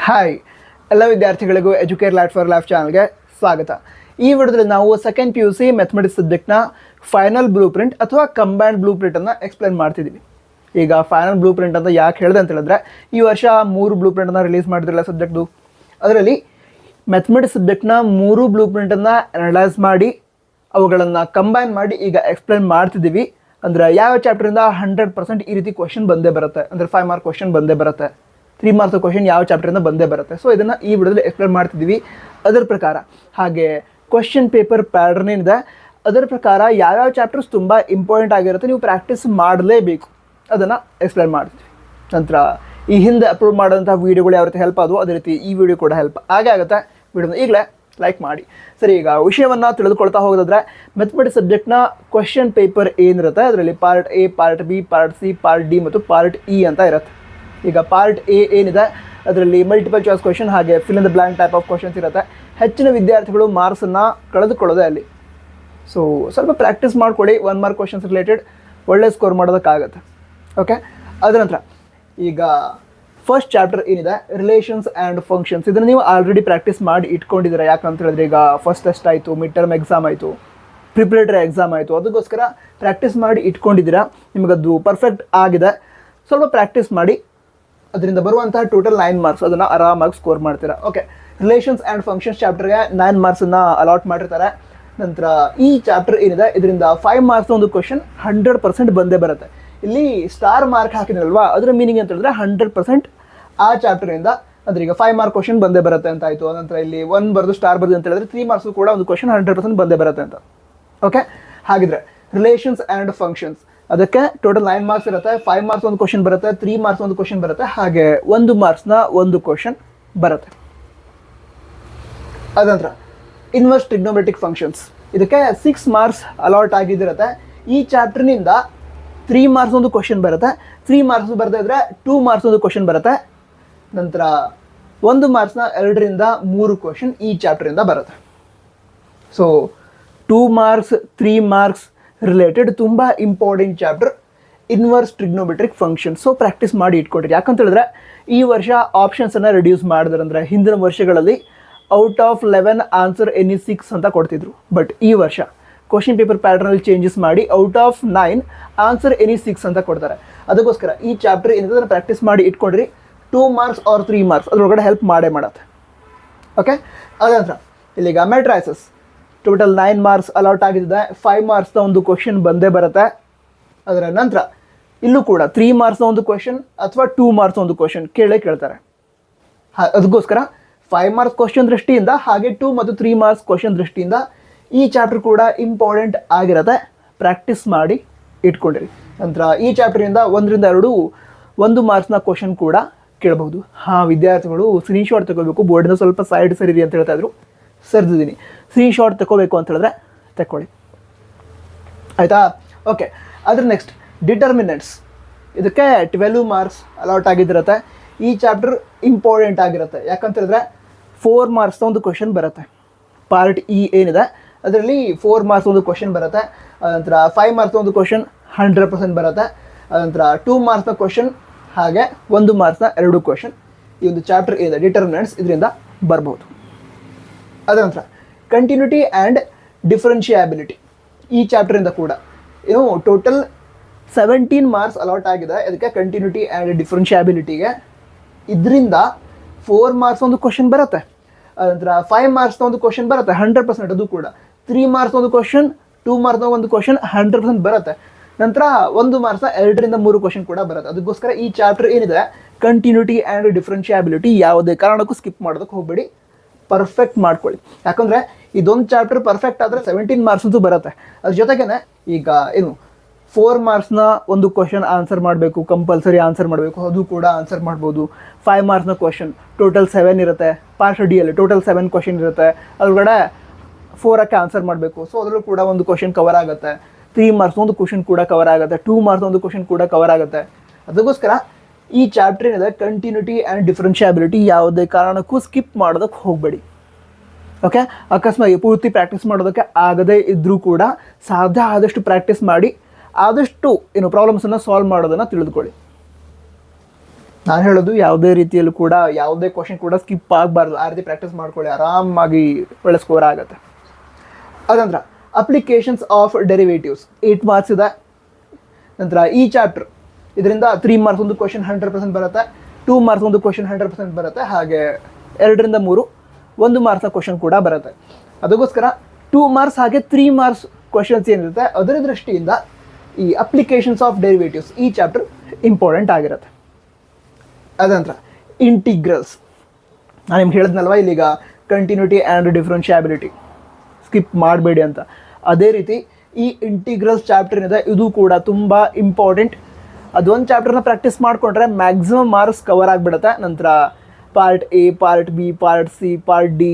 Hi ಎಲ್ಲ ವಿದ್ಯಾರ್ಥಿಗಳಿಗೂ Educare ಲ್ಯಾಟ್ for life ಚಾನಲ್ಗೆ ಸ್ವಾಗತ. ಈ ವಿಡಿಯೋದಲ್ಲಿ ನಾವು ಸೆಕೆಂಡ್ PUC ಮ್ಯಾಥಮೆಟಿಕ್ಸ್ ಸಬ್ಜೆಕ್ಟ್ನ ಫೈನಲ್ ಬ್ಲೂ ಪ್ರಿಂಟ್ ಅಥವಾ ಕಂಬೈನ್ಡ್ ಬ್ಲೂ ಪ್ರಿಂಟನ್ನು ಎಕ್ಸ್ಪ್ಲೇನ್ ಮಾಡ್ತಿದ್ದೀವಿ. ಈಗ ಫೈನಲ್ ಬ್ಲೂ ಪ್ರಿಂಟ್ ಅಂತ ಯಾಕೆ ಹೇಳಿದೆ ಅಂತ ಹೇಳಿದ್ರೆ, ಈ ವರ್ಷ 3 ಬ್ಲೂ ಪ್ರಿಂಟನ್ನು ರಿಲೀಸ್ ಮಾಡಿದ್ರಲ್ಲ ಸಬ್ಜೆಕ್ಟ್ದು. ಅದರಲ್ಲಿ ಮ್ಯಾಥಮೆಟಿಕ್ಸ್ ಸಬ್ಜೆಕ್ಟ್ನ 3 ಬ್ಲೂ ಪ್ರಿಂಟನ್ನು ಅನಲೈಸ್ ಮಾಡಿ ಅವುಗಳನ್ನು ಕಂಬೈನ್ ಮಾಡಿ ಈಗ ಎಕ್ಸ್ಪ್ಲೇನ್ ಮಾಡ್ತಿದ್ದೀವಿ. ಅಂದರೆ ಯಾವ ಚಾಪ್ಟರಿಂದ 100% ಈ ರೀತಿ ಕ್ವಶನ್ ಬಂದೇ ಬರುತ್ತೆ. ಅಂದರೆ 5 ಮಾರ್ಕ್ ಕ್ವಶನ್ ಬಂದೇ ಬರುತ್ತೆ, 3 ಮಾರ್ಕ್ಸ್ ಕ್ವಶನ್ ಯಾವ ಚಾಪ್ಟರಿಂದ ಬಂದೇ ಬರುತ್ತೆ. ಸೊ ಇದನ್ನು ಈ ವಿಡಿಯೋದಲ್ಲಿ ಎಕ್ಸ್ಪ್ಲೇನ್ ಮಾಡ್ತಿದ್ದೀವಿ ಅದರ ಪ್ರಕಾರ. ಹಾಗೆ ಕ್ವಶನ್ ಪೇಪರ್ ಪ್ಯಾಟರ್ನ್ ಏನಿದೆ ಅದರ ಪ್ರಕಾರ ಯಾವ್ಯಾವ ಚಾಪ್ಟರ್ಸ್ ತುಂಬ ಇಂಪಾರ್ಟೆಂಟ್ ಆಗಿರುತ್ತೆ, ನೀವು ಪ್ರಾಕ್ಟೀಸ್ ಮಾಡಲೇಬೇಕು, ಅದನ್ನು ಎಕ್ಸ್ಪ್ಲೇನ್ ಮಾಡ್ತೀವಿ. ನಂತರ ಈ ಹಿಂದೆ ಅಪ್ಲೋಡ್ ಮಾಡೋಂಥ ವೀಡಿಯೋಗಳು ಯಾವ ರೀತಿ ಹೆಲ್ಪ್ ಆದವು ಅದೇ ರೀತಿ ಈ ವಿಡಿಯೋ ಕೂಡ ಹೆಲ್ಪ್ ಆಗೇ ಆಗುತ್ತೆ. ವಿಡಿಯೋನ ಈಗಲೇ ಲೈಕ್ ಮಾಡಿ. ಸರಿ, ಈಗ ವಿಷಯವನ್ನು ತಿಳಿದುಕೊಳ್ತಾ ಹೋಗೋದಾದ್ರೆ, ಮ್ಯಾಥಮೆಟಿಕ್ಸ್ ಸಬ್ಜೆಕ್ಟ್ನ ಕ್ವಶನ್ ಪೇಪರ್ ಏನಿರುತ್ತೆ ಅದರಲ್ಲಿ part A, part B, part C, part D ಮತ್ತು ಪಾರ್ಟ್ E ಅಂತ ಇರುತ್ತೆ. ಈಗ ಪಾರ್ಟ್ A ಏನಿದೆ ಅದರಲ್ಲಿ ಮಲ್ಟಿಪಲ್ ಚಾಯ್ಸ್ ಕ್ವಶನ್ ಹಾಗೆ fill in the blank type of questions ಇರುತ್ತೆ. ಹೆಚ್ಚಿನ ವಿದ್ಯಾರ್ಥಿಗಳು ಮಾರ್ಕ್ಸನ್ನು ಕಳೆದುಕೊಳ್ಳೋದೇ ಅಲ್ಲಿ. ಸೊ ಸ್ವಲ್ಪ ಪ್ರಾಕ್ಟೀಸ್ ಮಾಡ್ಕೊಳ್ಳಿ, 1 ಮಾರ್ಕ್ ಕ್ವಶನ್ಸ್ ರಿಲೇಟೆಡ್ ಒಳ್ಳೆ ಸ್ಕೋರ್ ಮಾಡೋದಕ್ಕಾಗತ್ತೆ. ಓಕೆ, ಅದರ ನಂತರ ಈಗ ಫಸ್ಟ್ ಚಾಪ್ಟರ್ ಏನಿದೆ ರಿಲೇಷನ್ಸ್ ಆ್ಯಂಡ್ ಫಂಕ್ಷನ್ಸ್, ಇದನ್ನು ನೀವು ಆಲ್ರೆಡಿ ಪ್ರಾಕ್ಟೀಸ್ ಮಾಡಿ ಇಟ್ಕೊಂಡಿದ್ದೀರಾ. ಯಾಕಂತ ಹೇಳಿದ್ರೆ ಈಗ ಫಸ್ಟ್ ಟೆಸ್ಟ್ ಆಯಿತು, ಮಿಡ್ ಟರ್ಮ್ ಎಕ್ಸಾಮ್ ಆಯಿತು, ಪ್ರಿಪ್ರೇಟರಿ ಎಕ್ಸಾಮ್ ಆಯಿತು, ಅದಕ್ಕೋಸ್ಕರ ಪ್ರಾಕ್ಟೀಸ್ ಮಾಡಿ ಇಟ್ಕೊಂಡಿದ್ದೀರಾ. ನಿಮಗದು ಪರ್ಫೆಕ್ಟ್ ಆಗಿದೆ. ಸ್ವಲ್ಪ ಪ್ರಾಕ್ಟೀಸ್ ಮಾಡಿ, ಅದರಿಂದ ಬರುವಂತಹ ಟೋಟಲ್ 9 ಮಾರ್ಕ್ಸ್ ಅದನ್ನು ಆರಾಮಾಗಿ ಸ್ಕೋರ್ ಮಾಡ್ತೀರಾ. ಓಕೆ, ರಿಲೇಷನ್ಸ್ ಆ್ಯಂಡ್ ಫಂಕ್ಷನ್ಸ್ ಚಾಪ್ಟರ್ಗೆ 9 ಮಾರ್ಕ್ಸನ್ನು ಅಲಾಟ್ ಮಾಡಿರ್ತಾರೆ. ನಂತರ ಈ ಚಾಪ್ಟರ್ ಏನಿದೆ ಇದರಿಂದ 5 ಮಾರ್ಕ್ಸ್ ಒಂದು ಕ್ವಶನ್ 100% ಬಂದೇ ಬರುತ್ತೆ. ಇಲ್ಲಿ ಸ್ಟಾರ್ ಮಾರ್ಕ್ ಹಾಕಿದ್ರಲ್ವಾ, ಅದರ ಮೀನಿಂಗ್ ಅಂತ ಹೇಳಿದ್ರೆ 100% ಆ ಚಾಪ್ಟರಿಂದ ಅಂದರೆ ಈಗ 5 ಮಾರ್ಕ್ ಕ್ವಶನ್ ಬಂದೇ ಬರುತ್ತೆ ಅಂತ ಆಯಿತು. ನಂತರ ಇಲ್ಲಿ 1 ಬರೆದು ಸ್ಟಾರ್ ಬರೆದು ಅಂತ ಹೇಳಿದ್ರೆ 3 ಮಾರ್ಕ್ಸು ಕೂಡ ಒಂದು ಕ್ವಶನ್ 100% ಬಂದೇ ಬರುತ್ತೆ ಅಂತ. ಓಕೆ, ಹಾಗಿದ್ರೆ ರಿಲೇಷನ್ಸ್ ಆ್ಯಂಡ್ ಫಂಕ್ಷನ್ಸ್ ಅದಕ್ಕೆ ಟೋಟಲ್ 9 ಮಾರ್ಕ್ಸ್ ಇರುತ್ತೆ. 5 ಮಾರ್ಕ್ಸ್ ಒಂದು ಕ್ವಶನ್ ಬರುತ್ತೆ, 3 ಮಾರ್ಕ್ಸ್ ಒಂದು ಕ್ವಶನ್ ಬರುತ್ತೆ, ಹಾಗೆ 1 ಮಾರ್ಕ್ಸ್ನ ಒಂದು ಕ್ವಶನ್ ಬರುತ್ತೆ. ಅದಂತರ ಇನ್ವರ್ಸ್ ಟ್ರಿಗ್ನೋಮೆಟ್ರಿಕ್ ಫಂಕ್ಷನ್ಸ್, ಇದಕ್ಕೆ 6 ಮಾರ್ಕ್ಸ್ ಅಲಾಟ್ ಆಗಿದ್ದಿರುತ್ತೆ. ಈ ಚಾಪ್ಟರ್ನಿಂದ 3 ಮಾರ್ಕ್ಸ್ ಒಂದು ಕ್ವಶನ್ ಬರುತ್ತೆ, 3 ಮಾರ್ಕ್ಸ್ ಬರದೇ ಇದ್ರೆ 2 ಮಾರ್ಕ್ಸ್ ಒಂದು ಕ್ವಶನ್ ಬರುತ್ತೆ. ನಂತರ 1 ಮಾರ್ಕ್ಸ್ನ 2ರಿಂದ 3 ಕ್ವಶನ್ ಈ ಚಾಪ್ಟರಿಂದ ಬರುತ್ತೆ. ಸೊ 2 ಮಾರ್ಕ್ಸ್ 3 ಮಾರ್ಕ್ಸ್ ರಿಲೇಟೆಡ್ ತುಂಬ important chapter inverse trigonometric function. So practice ಮಾಡಿ ಇಟ್ಕೊಳ್ರಿ. ಯಾಕಂತ ಹೇಳಿದ್ರೆ ಈ ವರ್ಷ ಆಪ್ಷನ್ಸನ್ನು ರಿಡ್ಯೂಸ್ ಮಾಡಿದ್ರೆ, ಅಂದರೆ ಹಿಂದಿನ ವರ್ಷಗಳಲ್ಲಿ ಔಟ್ ಆಫ್ 11 ಆನ್ಸರ್ ಎನಿ 6 ಅಂತ ಕೊಡ್ತಿದ್ರು. ಬಟ್ ಈ ವರ್ಷ ಕ್ವಶನ್ ಪೇಪರ್ ಪ್ಯಾಟರ್ನಲ್ಲಿ ಚೇಂಜಸ್ ಮಾಡಿ ಔಟ್ ಆಫ್ 9 ಆನ್ಸರ್ ಎನಿ 6 ಅಂತ ಕೊಡ್ತಾರೆ. ಅದಕ್ಕೋಸ್ಕರ ಈ ಚಾಪ್ಟರ್ ಏನಿದೆ ಅದನ್ನು ಪ್ರಾಕ್ಟೀಸ್ ಮಾಡಿ ಇಟ್ಕೊಂಡ್ರಿ. 2 ಮಾರ್ಕ್ಸ್ ಆರ್ 3 ಮಾರ್ಕ್ಸ್ ಅದರೊಳಗಡೆ ಹೆಲ್ಪ್ ಮಾಡೇ ಮಾಡುತ್ತೆ. ಓಕೆ, ಅದಂತರ ಇಲ್ಲಿಗ ಮ್ಯಾಟ್ರೈಸಸ್ ಟೋಟಲ್ 9 ಮಾರ್ಕ್ಸ್ ಅಲಾಟ್ ಆಗಿದೆ. 5 ಮಾರ್ಕ್ಸ್ನ ಒಂದು ಕ್ವಶನ್ ಬಂದೇ ಬರುತ್ತೆ. ಅದರ ನಂತರ ಇಲ್ಲೂ ಕೂಡ 3 ಮಾರ್ಕ್ಸ್ನ ಒಂದು ಕ್ವಶನ್ ಅಥವಾ 2 ಮಾರ್ಕ್ಸ್ ಒಂದು ಕ್ವಶನ್ ಕೇಳ್ತಾರೆ. ಅದಕ್ಕೋಸ್ಕರ 5 ಮಾರ್ಕ್ಸ್ ಕ್ವಶನ್ ದೃಷ್ಟಿಯಿಂದ ಹಾಗೆ 2 ಮತ್ತು 3 ಮಾರ್ಕ್ಸ್ ಕ್ವಶನ್ ದೃಷ್ಟಿಯಿಂದ ಈ ಚಾಪ್ಟರ್ ಕೂಡ ಇಂಪಾರ್ಟೆಂಟ್ ಆಗಿರುತ್ತೆ. ಪ್ರಾಕ್ಟೀಸ್ ಮಾಡಿ ಇಟ್ಕೊಂಡಿರಿ. ನಂತರ ಈ ಚಾಪ್ಟರಿಂದ 1ರಿಂದ 2 1 ಮಾರ್ಕ್ಸ್ನ ಕ್ವಶನ್ ಕೂಡ ಕೇಳಬಹುದು. ವಿದ್ಯಾರ್ಥಿಗಳು ಸ್ಕ್ರೀನ್ಶಾಟ್ ತಗೋಬೇಕು. ಬೋರ್ಡಿನ ಸ್ವಲ್ಪ ಸೈಡ್ ಸರಿರಿ ಅಂತ ಹೇಳ್ತಾ ಇದ್ರು, ಸರಿದಿದ್ದೀನಿ. ಸ್ಕ್ರೀನ್ಶಾಟ್ ತಗೋಬೇಕು ಅಂತ ಹೇಳಿದ್ರೆ ತಗೊಳ್ಳಿ, ಆಯಿತಾ? ಓಕೆ, ಅದ್ರ ನೆಕ್ಸ್ಟ್ ಡಿಟರ್ಮಿನೆಂಟ್ಸ್, ಇದಕ್ಕೆ 12 ಮಾರ್ಕ್ಸ್ ಅಲಾಟ್ ಆಗಿದ್ದಿರುತ್ತೆ. ಈ ಚಾಪ್ಟರ್ ಇಂಪಾರ್ಟೆಂಟ್ ಆಗಿರುತ್ತೆ. ಯಾಕಂತ ಹೇಳಿದ್ರೆ 4 ಮಾರ್ಕ್ಸ್ನ ಒಂದು ಕ್ವಶನ್ ಬರುತ್ತೆ. ಪಾರ್ಟ್ E ಏನಿದೆ ಅದರಲ್ಲಿ 4 ಮಾರ್ಕ್ಸ್ ಒಂದು ಕ್ವಶನ್ ಬರುತ್ತೆ. ನಂತರ 5 ಮಾರ್ಕ್ಸ್ ಒಂದು ಕ್ವಶನ್ 100% ಬರುತ್ತೆ. ನಂತರ 2 ಮಾರ್ಕ್ಸ್ನ ಕ್ವಶನ್ ಹಾಗೆ 1 ಮಾರ್ಕ್ಸ್ನ 2 ಕ್ವಶನ್ ಈ ಒಂದು ಚಾಪ್ಟರ್ ಏನಿದೆ ಡಿಟರ್ಮಿನೆಂಟ್ಸ್ ಇದರಿಂದ ಬರ್ಬೋದು. ಅದರ ನಂತರ ಕಂಟಿನ್ಯೂಟಿ ಆ್ಯಂಡ್ ಡಿಫ್ರೆನ್ಷಿಯಾಬಿಲಿಟಿ, ಈ ಚಾಪ್ಟರಿಂದ ಕೂಡ ಏನು ಟೋಟಲ್ 17 ಮಾರ್ಕ್ಸ್ ಅಲಾಟ್ ಆಗಿದೆ. ಅದಕ್ಕೆ ಕಂಟಿನ್ಯೂಟಿ ಆ್ಯಂಡ್ ಡಿಫ್ರೆನ್ಷಿಯಾಬಿಲಿಟಿಗೆ ಇದರಿಂದ 4 ಮಾರ್ಕ್ಸ್ ಒಂದು ಕ್ವಶನ್ ಬರುತ್ತೆ. ನಂತರ 5 ಮಾರ್ಕ್ಸ್ನ ಒಂದು ಕ್ವಶನ್ ಬರುತ್ತೆ 100%, ಅದು ಕೂಡ 3 ಮಾರ್ಕ್ಸ್ ಒಂದು ಕ್ವಶನ್, 2 ಮಾರ್ಕ್ಸ್ನ ಒಂದು ಕ್ವಶನ್ 100% ಬರುತ್ತೆ. ನಂತರ 1 ಮಾರ್ಕ್ಸ್ನ 2ರಿಂದ 3 ಕ್ವಶನ್ ಕೂಡ ಬರುತ್ತೆ. ಅದಕ್ಕೋಸ್ಕರ ಈ ಚಾಪ್ಟರ್ ಏನಿದೆ ಕಂಟಿನ್ಯೂಟಿ ಆ್ಯಂಡ್ ಡಿಫ್ರೆನ್ಷಿಯಾಬಿಲಿಟಿ ಯಾವುದೇ ಕಾರಣಕ್ಕೂ ಸ್ಕಿಪ್ ಮಾಡೋದಕ್ಕೆ ಹೋಗಬೇಡಿ, ಪರ್ಫೆಕ್ಟ್ ಮಾಡ್ಕೊಳ್ಳಿ. ಯಾಕಂದರೆ ಇದೊಂದು ಚಾಪ್ಟರ್ ಪರ್ಫೆಕ್ಟ್ ಆದರೆ 17 ಮಾರ್ಕ್ಸ್ ಅಂತೂ ಬರುತ್ತೆ. ಅದ್ರ ಜೊತೆಗೇ ಈಗ ಏನು 4 ಮಾರ್ಕ್ಸ್ನ ಒಂದು ಕ್ವಶನ್ ಆನ್ಸರ್ ಮಾಡಬೇಕು, ಕಂಪಲ್ಸರಿ ಆನ್ಸರ್ ಮಾಡಬೇಕು, ಅದು ಕೂಡ ಆನ್ಸರ್ ಮಾಡ್ಬೋದು. 5 ಮಾರ್ಕ್ಸ್ನ ಕ್ವಶನ್ ಟೋಟಲ್ 7 ಇರುತ್ತೆ. ಪಾರ್ಟ್ D ಅಲ್ಲಿ ಟೋಟಲ್ 7 ಕ್ವಶನ್ ಇರುತ್ತೆ. ಅದ್ರೊಳಗಡೆ 4ಕ್ಕೆ ಆನ್ಸರ್ ಮಾಡಬೇಕು. ಸೊ ಅದರಲ್ಲೂ ಕೂಡ ಒಂದು ಕ್ವಶನ್ ಕವರ್ ಆಗುತ್ತೆ. 3 ಮಾರ್ಕ್ಸ್ ಒಂದು ಕ್ವಶನ್ ಕೂಡ ಕವರ್ ಆಗುತ್ತೆ. 2 ಮಾರ್ಕ್ಸ್ ಒಂದು ಕ್ವಶನ್ ಕೂಡ ಕವರ್ ಆಗುತ್ತೆ. ಅದಕ್ಕೋಸ್ಕರ ಈ ಚಾಪ್ಟರ್ ಏನಿದೆ ಕಂಟಿನ್ಯೂಟಿ ಆ್ಯಂಡ್ ಡಿಫ್ರೆನ್ಷಿಯಾಬಿಲಿಟಿ ಯಾವುದೇ ಕಾರಣಕ್ಕೂ ಸ್ಕಿಪ್ ಮಾಡೋದಕ್ಕೆ ಹೋಗಬೇಡಿ. ಓಕೆ, ಅಕಸ್ಮಾತ್ ಪೂರ್ತಿ ಪ್ರಾಕ್ಟೀಸ್ ಮಾಡೋದಕ್ಕೆ ಆಗದೇ ಇದ್ದರೂ ಕೂಡ ಸಾಧ್ಯ ಆದಷ್ಟು ಪ್ರಾಕ್ಟೀಸ್ ಮಾಡಿ ಆದಷ್ಟು ಏನು ಪ್ರಾಬ್ಲಮ್ಸನ್ನು ಸಾಲ್ವ್ ಮಾಡೋದನ್ನು ತಿಳಿದುಕೊಳ್ಳಿ. ನಾನು ಹೇಳೋದು ಯಾವುದೇ ರೀತಿಯಲ್ಲೂ ಕೂಡ ಯಾವುದೇ ಕ್ವಶನ್ ಕೂಡ ಸ್ಕಿಪ್ ಆಗಬಾರ್ದು. ಆ ರೀತಿ ಪ್ರಾಕ್ಟೀಸ್ ಮಾಡ್ಕೊಳ್ಳಿ, ಆರಾಮಾಗಿ ಒಳ್ಳೆ ಸ್ಕೋರ್ ಆಗುತ್ತೆ. ಅದಂತರ ಅಪ್ಲಿಕೇಶನ್ಸ್ ಆಫ್ ಡೆರಿವೇಟಿವ್ಸ್ 8 ಮಾರ್ಕ್ಸ್ ಇದೆ. ನಂತರ ಈ ಚಾಪ್ಟರ್ ಇದರಿಂದ 3 ಮಾರ್ಕ್ಸ್ ಒಂದು ಕ್ವಶನ್ 100% ಬರುತ್ತೆ, 2 ಮಾರ್ಕ್ಸ್ ಒಂದು ಕ್ವಶನ್ 100% ಬರುತ್ತೆ, ಹಾಗೆ 2ರಿಂದ 3 1 ಮಾರ್ಕ್ಸ್ನ ಕ್ವಶನ್ ಕೂಡ ಬರುತ್ತೆ. ಅದಕ್ಕೋಸ್ಕರ 2 ಮಾರ್ಕ್ಸ್ ಹಾಗೆ 3 ಮಾರ್ಕ್ಸ್ ಕ್ವಶನ್ಸ್ ಏನಿರುತ್ತೆ ಅದರ ದೃಷ್ಟಿಯಿಂದ ಈ ಅಪ್ಲಿಕೇಶನ್ಸ್ ಆಫ್ ಡೆರಿವೇಟಿವ್ಸ್ ಈ ಚಾಪ್ಟರ್ ಇಂಪಾರ್ಟೆಂಟ್ ಆಗಿರುತ್ತೆ. ಅದಂತರ ಇಂಟಿಗ್ರಲ್ಸ್ ನಾನು ನಿಮ್ಗೆ ಹೇಳಿದ್ನಲ್ವ, ಇಲ್ಲಿಗ ಕಂಟಿನ್ಯೂಟಿ ಆ್ಯಂಡ್ ಡಿಫ್ರೆನ್ಷಿಯಾಬಿಲಿಟಿ ಸ್ಕಿಪ್ ಮಾಡಬೇಡಿ ಅಂತ. ಅದೇ ರೀತಿ ಈ ಇಂಟಿಗ್ರಲ್ಸ್ ಚಾಪ್ಟರ್ ಏನಿದೆ ಇದು ಕೂಡ ತುಂಬ ಇಂಪಾರ್ಟೆಂಟ್. ಅದೊಂದು ಚಾಪ್ಟರ್ನ ಪ್ರಾಕ್ಟೀಸ್ ಮಾಡಿಕೊಂಡ್ರೆ ಮ್ಯಾಕ್ಸಿಮಮ್ ಮಾರ್ಕ್ಸ್ ಕವರ್ ಆಗಿಬಿಡುತ್ತೆ. ನಂತರ part A, part B, part C, part D,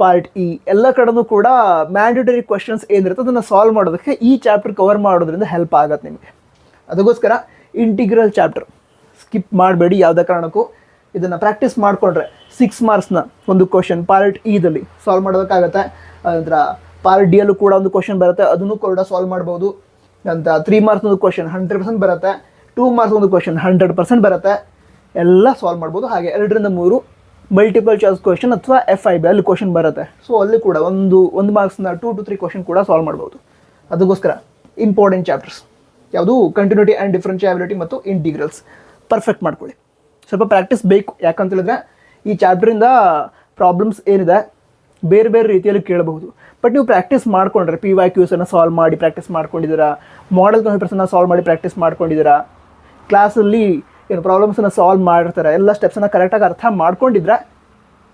part E ಎಲ್ಲ ಕಡೆನೂ ಕೂಡ ಮ್ಯಾಂಡೇಟರಿ ಕ್ವಶನ್ಸ್ ಏನಿರುತ್ತೆ ಅದನ್ನು ಸಾಲ್ವ್ ಮಾಡೋದಕ್ಕೆ ಈ ಚಾಪ್ಟರ್ ಕವರ್ ಮಾಡೋದ್ರಿಂದ ಹೆಲ್ಪ್ ಆಗುತ್ತೆ ನಿಮಗೆ. ಅದಕ್ಕೋಸ್ಕರ ಇಂಟಿಗ್ರಲ್ ಚಾಪ್ಟರ್ ಸ್ಕಿಪ್ ಮಾಡಬೇಡಿ ಯಾವುದೇ ಕಾರಣಕ್ಕೂ. ಇದನ್ನು ಪ್ರಾಕ್ಟೀಸ್ ಮಾಡಿಕೊಂಡ್ರೆ 6 ಮಾರ್ಕ್ಸ್ನ ಒಂದು ಕ್ವಶನ್ ಪಾರ್ಟ್ ಇದಲ್ಲಿ ಸಾಲ್ವ್ ಮಾಡೋದಕ್ಕಾಗತ್ತೆ. ನಂತರ ಪಾರ್ಟ್ ಡಿ ಯಲ್ಲೂ ಕೂಡ ಒಂದು ಕ್ವಶನ್ ಬರುತ್ತೆ, ಅದನ್ನು ಕೂಡ ಸಾಲ್ವ್ ಮಾಡ್ಬೋದು. ನಂತರ 3 ಮಾರ್ಕ್ಸ್ ಒಂದು ಕ್ವಶನ್ 100% ಬರುತ್ತೆ, 2 ಮಾರ್ಕ್ಸ್ ಒಂದು ಕ್ವಶನ್ 100% ಬರುತ್ತೆ, ಎಲ್ಲ ಸಾಲ್ವ್ ಮಾಡ್ಬೋದು. ಹಾಗೆ 2ರಿಂದ 3 ಮಲ್ಟಿಪಲ್ ಚಾಯ್ಸ್ ಕ್ವಶನ್ ಅಥವಾ FIB ಅಲ್ಲಿ ಕ್ವಶನ್ ಬರುತ್ತೆ. ಸೊ ಅಲ್ಲಿ ಕೂಡ ಒಂದು ಮಾರ್ಕ್ಸ್ನ 2 to 3 ಕ್ವಶನ್ ಕೂಡ ಸಾಲ್ವ್ ಮಾಡ್ಬೋದು. ಅದಕ್ಕೋಸ್ಕರ ಇಂಪಾರ್ಟೆಂಟ್ ಚಾಪ್ಟರ್ಸ್ ಯಾವುದು ಕಂಟಿನ್ಯೂಟಿ ಆ್ಯಂಡ್ ಡಿಫ್ರೆನ್ಷಿಯಾಬಿಲಿಟಿ ಮತ್ತು ಇಂಟಿಗ್ರಲ್ಸ್ ಪರ್ಫೆಕ್ಟ್ ಮಾಡ್ಕೊಳ್ಳಿ. ಸ್ವಲ್ಪ ಪ್ರಾಕ್ಟೀಸ್ ಬೇಕು, ಯಾಕಂತ ಹೇಳಿದ್ರೆ ಈ ಚಾಪ್ಟ್ರಿಂದ ಪ್ರಾಬ್ಲಮ್ಸ್ ಏನಿದೆ ಬೇರೆ ಬೇರೆ ರೀತಿಯಲ್ಲಿ ಕೇಳಬಹುದು. ಬಟ್ ನೀವು ಪ್ರಾಕ್ಟೀಸ್ ಮಾಡಿಕೊಂಡ್ರೆ PYQಸನ್ನು ಸಾಲ್ವ್ ಮಾಡಿ ಪ್ರಾಕ್ಟೀಸ್ ಮಾಡ್ಕೊಂಡಿದ್ದೀರಾ, ಮಾಡೆಲ್ ಕಾನ್ಸೆಪ್ಟ್ಸನ್ನು ಸಾಲ್ವ್ ಮಾಡಿ ಪ್ರಾಕ್ಟೀಸ್ ಮಾಡ್ಕೊಂಡಿದ್ದೀರಾ, ಕ್ಲಾಸಲ್ಲಿ ಏನು ಪ್ರಾಬ್ಲಮ್ಸನ್ನು ಸಾಲ್ವ್ ಮಾಡಿರ್ತಾರೆ, ಎಲ್ಲ ಸ್ಟೆಪ್ಸನ್ನು ಕರೆಕ್ಟಾಗಿ ಅರ್ಥ ಮಾಡ್ಕೊಂಡಿದ್ರೆ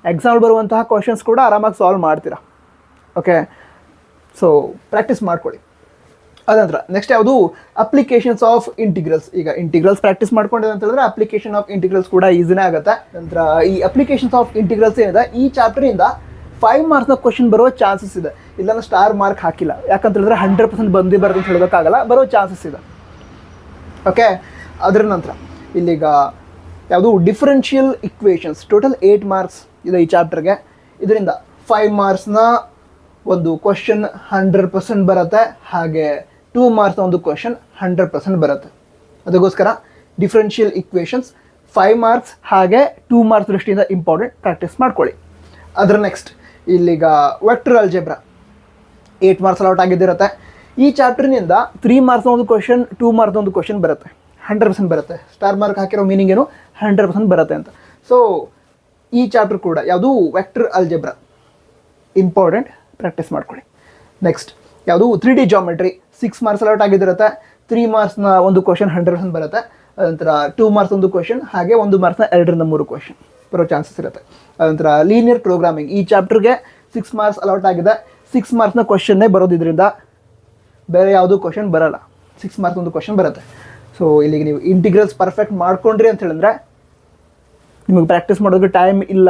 ಎಕ್ಸಾಮ್ ಬರುವಂತಹ ಕ್ವಶನ್ಸ್ ಕೂಡ ಆರಾಮಾಗಿ ಸಾಲ್ವ್ ಮಾಡ್ತೀರಾ. ಓಕೆ, ಸೊ ಪ್ರಾಕ್ಟೀಸ್ ಮಾಡ್ಕೊಳ್ಳಿ. ಅದಂತರ ನೆಕ್ಸ್ಟ್ ಯಾವುದು ಅಪ್ಲಿಕೇಶನ್ಸ್ ಆಫ್ ಇಂಟಿಗ್ರಲ್ಸ್. ಈಗ ಇಂಟಿಗ್ರಲ್ಸ್ ಪ್ರಾಕ್ಟೀಸ್ ಮಾಡ್ಕೊಂಡಿದೆ ಅಂತ ಹೇಳಿದ್ರೆ ಅಪ್ಲಿಕೇಶನ್ ಆಫ್ ಇಂಟಿಗ್ರಲ್ಸ್ ಕೂಡ ಈಸಿನೇ ಆಗುತ್ತೆ. ನಂತರ ಈ ಅಪ್ಲಿಕೇಶನ್ಸ್ ಆಫ್ ಇಂಟಿಗ್ರಲ್ಸ್ ಏನಿದೆ ಈ ಚಾಪ್ಟರಿಂದ 5 ಮಾರ್ಕ್ಸ್ನ ಕ್ವಶನ್ ಬರೋ ಚಾನ್ಸಸ್ ಇದೆ. ಇಲ್ಲ ನಾನು ಸ್ಟಾರ್ ಮಾರ್ಕ್ ಹಾಕಿಲ್ಲ, ಯಾಕಂತ ಹೇಳಿದ್ರೆ 100% ಬರೋದು ಅಂತ ಹೇಳೋದಕ್ಕಾಗಲ್ಲ, ಬರೋ ಚಾನ್ಸಸ್ ಇದೆ. ಓಕೆ, ಅದರ ನಂತರ ಇಲ್ಲಿಗ ಯಾವುದು ಡಿಫರೆನ್ಷಿಯಲ್ ಇಕ್ವೇಷನ್ಸ್ ಟೋಟಲ್ 8 ಮಾರ್ಕ್ಸ್ ಇದೆ ಈ ಚಾಪ್ಟರ್ಗೆ. ಇದರಿಂದ 5 ಮಾರ್ಕ್ಸ್ನ ಒಂದು ಕ್ವಶನ್ 100% ಬರುತ್ತೆ, ಹಾಗೆ 2 ಮಾರ್ಕ್ಸ್ನ ಒಂದು ಕ್ವಶನ್ 100% ಬರುತ್ತೆ. ಅದಕ್ಕೋಸ್ಕರ ಡಿಫರೆನ್ಷಿಯಲ್ ಇಕ್ವೇಷನ್ಸ್ 5 ಮಾರ್ಕ್ಸ್ ಹಾಗೆ 2 ಮಾರ್ಕ್ಸ್ ದೃಷ್ಟಿಯಿಂದ ಇಂಪಾರ್ಟೆಂಟ್, ಪ್ರಾಕ್ಟೀಸ್ ಮಾಡ್ಕೊಳ್ಳಿ. ಅದರ ನೆಕ್ಸ್ಟ್ ಇಲ್ಲಿಗ ವೆಕ್ಟರ್ ಅಲ್ಜೆಬ್ರಾ 8 ಮಾರ್ಕ್ಸ್ ಅಲೌಟ್ ಆಗಿದ್ದಿರುತ್ತೆ. ಈ ಚಾಪ್ಟರ್ನಿಂದ 3 ಮಾರ್ಕ್ಸ್ನ ಒಂದು ಕ್ವಶನ್ 2 ಮಾರ್ಕ್ಸ್ನ ಒಂದು ಕ್ವಶನ್ ಬರುತ್ತೆ, 100% ಬರುತ್ತೆ. ಸ್ಟಾರ್ ಮಾರ್ಕ್ ಹಾಕಿರೋ ಮೀನಿಂಗ್ ಏನು 100% ಬರುತ್ತೆ ಅಂತ. ಸೊ ಈ ಚಾಪ್ಟರ್ ಕೂಡ ಯಾವುದು ವೆಕ್ಟರ್ ಅಲ್ಜೆಬ್ರಾ ಇಂಪಾರ್ಟೆಂಟ್, ಪ್ರಾಕ್ಟೀಸ್ ಮಾಡ್ಕೊಳ್ಳಿ. ನೆಕ್ಸ್ಟ್ ಯಾವುದು 3D ಜಾಮೆಟ್ರಿ 6 ಮಾರ್ಕ್ಸ್ ಅಲೌಟ್ ಆಗಿದ್ದಿರುತ್ತೆ. 3 ಮಾರ್ಕ್ಸ್ನ ಒಂದು ಕ್ವಶನ್ 100% ಬರುತ್ತೆ. ಅದನಂತರ 2 ಮಾರ್ಕ್ಸ್ ಒಂದು ಕ್ವಶನ್ ಹಾಗೆ 1 ಮಾರ್ಕ್ಸ್ನ 2ರಿಂದ 3 ಕ್ವಶನ್ ಬರೋ ಚಾನ್ಸಸ್ ಇರುತ್ತೆ. ಅದನಂತರ ಲೀನಿಯರ್ ಪ್ರೋಗ್ರಾಮಿಂಗ್ ಈ ಚಾಪ್ಟರ್ಗೆ 6 ಮಾರ್ಕ್ಸ್ ಅಲೌಟ್ ಆಗಿದೆ. 6 ಮಾರ್ಕ್ಸ್ನ ಕ್ವಶನ್ನೇ ಬರೋದ್ರಿಂದ ಬೇರೆ ಯಾವುದೂ ಕ್ವಶನ್ ಬರೋಲ್ಲ, 6 ಮಾರ್ಕ್ಸ್ ಒಂದು ಕ್ವಶನ್ ಬರುತ್ತೆ. ಸೊ ಇಲ್ಲಿಗೆ ನೀವು ಇಂಟಿಗ್ರಲ್ಸ್ ಪರ್ಫೆಕ್ಟ್ ಮಾಡ್ಕೊಂಡ್ರಿ ಅಂತ ಹೇಳಿದ್ರೆ ನಿಮಗೆ ಪ್ರಾಕ್ಟೀಸ್ ಮಾಡೋದಕ್ಕೆ ಟೈಮ್ ಇಲ್ಲ.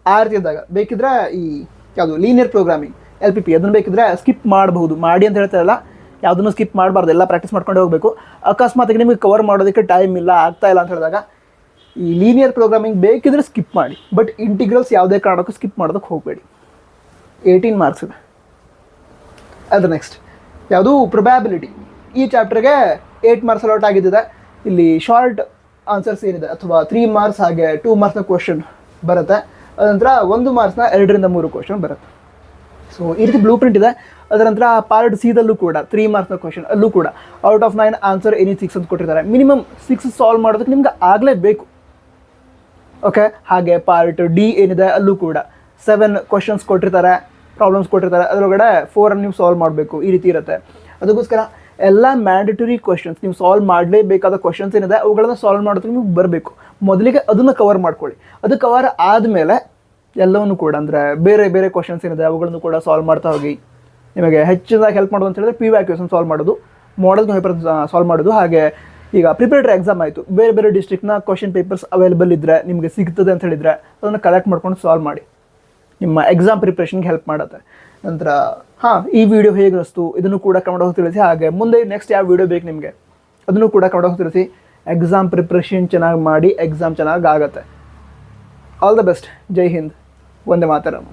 ಆ ರೀತಿ ಇದ್ದಾಗ ಬೇಕಿದ್ರೆ ಈ ಯಾವುದು ಲೀನಿಯರ್ ಪ್ರೋಗ್ರಾಮಿಂಗ್ LPP ಅದನ್ನು ಬೇಕಿದ್ರೆ ಸ್ಕಿಪ್ ಮಾಡಬಹುದು. ಮಾಡಿ ಅಂತ ಹೇಳ್ತಾರಲ್ಲ, ಯಾವುದನ್ನು ಸ್ಕಿಪ್ ಮಾಡಬಾರ್ದು, ಎಲ್ಲ ಪ್ರಾಕ್ಟೀಸ್ ಮಾಡ್ಕೊಂಡು ಹೋಗಬೇಕು. ಅಕಸ್ಮಾತ್ ನಿಮಗೆ ಕವರ್ ಮಾಡೋದಕ್ಕೆ ಟೈಮ್ ಇಲ್ಲ, ಆಗ್ತಾ ಇಲ್ಲ ಅಂತ ಹೇಳಿದಾಗ ಈ ಲೀನಿಯರ್ ಪ್ರೋಗ್ರಾಮಿಂಗ್ ಬೇಕಿದ್ರೆ ಸ್ಕಿಪ್ ಮಾಡಿ. ಬಟ್ ಇಂಟಿಗ್ರಲ್ಸ್ ಯಾವುದೇ ಕಾರಣಕ್ಕೂ ಸ್ಕಿಪ್ ಮಾಡೋದಕ್ಕೆ ಹೋಗಬೇಡಿ. 18 ಮಾರ್ಕ್ಸ್ ಇದೆ. ಅದರ ನೆಕ್ಸ್ಟ್ ಯಾವುದು ಪ್ರೊಬ್ಯಾಬಿಲಿಟಿ ಈ ಚಾಪ್ಟರ್ಗೆ 8 ಮಾರ್ಕ್ಸ್ ಅಲೌಟ್ ಆಗಿದ್ದಿದೆ. ಇಲ್ಲಿ ಶಾರ್ಟ್ ಆನ್ಸರ್ಸ್ ಏನಿದೆ ಅಥವಾ 3 ಮಾರ್ಕ್ಸ್ ಹಾಗೆ 2 ಮಾರ್ಕ್ಸ್ನ ಕ್ವಶನ್ ಬರುತ್ತೆ. ಅದನಂತರ 1 ಮಾರ್ಕ್ಸ್ನ 2ರಿಂದ 3 ಕ್ವಶನ್ ಬರುತ್ತೆ. ಸೊ ಈ ರೀತಿ ಬ್ಲೂ ಪ್ರಿಂಟ್ ಇದೆ. ಅದರ ನಂತರ ಪಾರ್ಟ್ ಸಿದಲ್ಲೂ ಕೂಡ 3 ಮಾರ್ಕ್ಸ್ನ ಕ್ವಶನ್ ಅಲ್ಲೂ ಕೂಡ ಔಟ್ ಆಫ್ 9 ಆನ್ಸರ್ ಎನಿ 6 ಅಂತ ಕೊಟ್ಟಿರ್ತಾರೆ. ಮಿನಿಮಮ್ 6 ಸಾಲ್ವ್ ಮಾಡೋದಕ್ಕೆ ನಿಮ್ಗೆ ಆಗಲೇಬೇಕು. ಓಕೆ, ಹಾಗೆ ಪಾರ್ಟ್ ಡಿ ಏನಿದೆ ಅಲ್ಲೂ ಕೂಡ 7 ಕ್ವಶನ್ಸ್ ಕೊಟ್ಟಿರ್ತಾರೆ, ಪ್ರಾಬ್ಲಮ್ಸ್ ಕೊಟ್ಟಿರ್ತಾರೆ, ಅದರೊಳಗಡೆ 4 ನೀವು ಸಾಲ್ವ್ ಮಾಡಬೇಕು. ಈ ರೀತಿ ಇರುತ್ತೆ. ಅದಕ್ಕೋಸ್ಕರ ಎಲ್ಲ ಮ್ಯಾಂಡೇಟರಿ ಕ್ವಶನ್ಸ್ ನೀವು ಸಾಲ್ವ್ ಮಾಡಲೇಬೇಕಾದ ಕ್ವಶನ್ಸ್ ಏನಿದೆ ಅವುಗಳನ್ನು ಸಾಲ್ವ್ ಮಾಡೋದಕ್ಕೆ ನಿಮ್ಗೆ ಬರಬೇಕು. ಮೊದಲಿಗೆ ಅದನ್ನು ಕವರ್ ಮಾಡ್ಕೊಳ್ಳಿ. ಅದು ಕವರ್ ಆದಮೇಲೆ ಎಲ್ಲವನ್ನೂ ಕೂಡ ಅಂದರೆ ಬೇರೆ ಬೇರೆ ಕ್ವಶನ್ಸ್ ಏನಿದೆ ಅವುಗಳನ್ನು ಕೂಡ ಸಾಲ್ವ್ ಮಾಡ್ತಾ ಹೋಗಿ. ನಿಮಗೆ ಹೆಚ್ಚಿನದಾಗಿ ಹೆಲ್ಪ್ ಮಾಡೋದು ಅಂತ ಹೇಳಿದ್ರೆ PYQಸನ್ನು ಸಾಲ್ವ್ ಮಾಡೋದು, ಮಾಡೆಲ್ ಪೇಪರ್ ಸಾಲ್ವ್ ಮಾಡೋದು. ಹಾಗೆ ಈಗ ಪ್ರಿಪರೇಟರಿ ಎಕ್ಸಾಮ್ ಆಯಿತು, ಬೇರೆ ಬೇರೆ ಡಿಸ್ಟ್ರಿಕ್ಟ್ನ ಕ್ವಶನ್ ಪೇಪರ್ಸ್ ಅವೈಲೇಬಲ್ ಇದ್ದರೆ ನಿಮಗೆ ಸಿಗ್ತದೆ ಅಂತ ಹೇಳಿದರೆ ಅದನ್ನು ಕಲೆಕ್ಟ್ ಮಾಡ್ಕೊಂಡು ಸಾಲ್ವ್ ಮಾಡಿ. ನಿಮ್ಮ ಎಕ್ಸಾಮ್ ಪ್ರಿಪ್ರೇಷನ್ಗೆ ಹೆಲ್ಪ್ ಮಾಡುತ್ತೆ. ನಂತರ ಈ ವಿಡಿಯೋ ಹೇಗೆ ಅನಿಸ್ತು ಇದನ್ನು ಕೂಡ ಕನ್ನಡ ಹೋಗಿ ತಿಳಿಸಿ. ಹಾಗೆ ಮುಂದೆ ನೆಕ್ಸ್ಟ್ ಯಾವ ವಿಡಿಯೋ ಬೇಕು ನಿಮಗೆ ಅದನ್ನು ಕೂಡ ಕನ್ನಡ ಹೋಗಿ ತಿಳಿಸಿ. ಎಕ್ಸಾಮ್ ಪ್ರಿಪ್ರೇಷನ್ ಚೆನ್ನಾಗಿ ಮಾಡಿ, ಎಕ್ಸಾಮ್ ಚೆನ್ನಾಗಿ ಆಗುತ್ತೆ. All the best. ಜೈ ಹಿಂದ್. ವಂದೇ ಮಾತರಂ.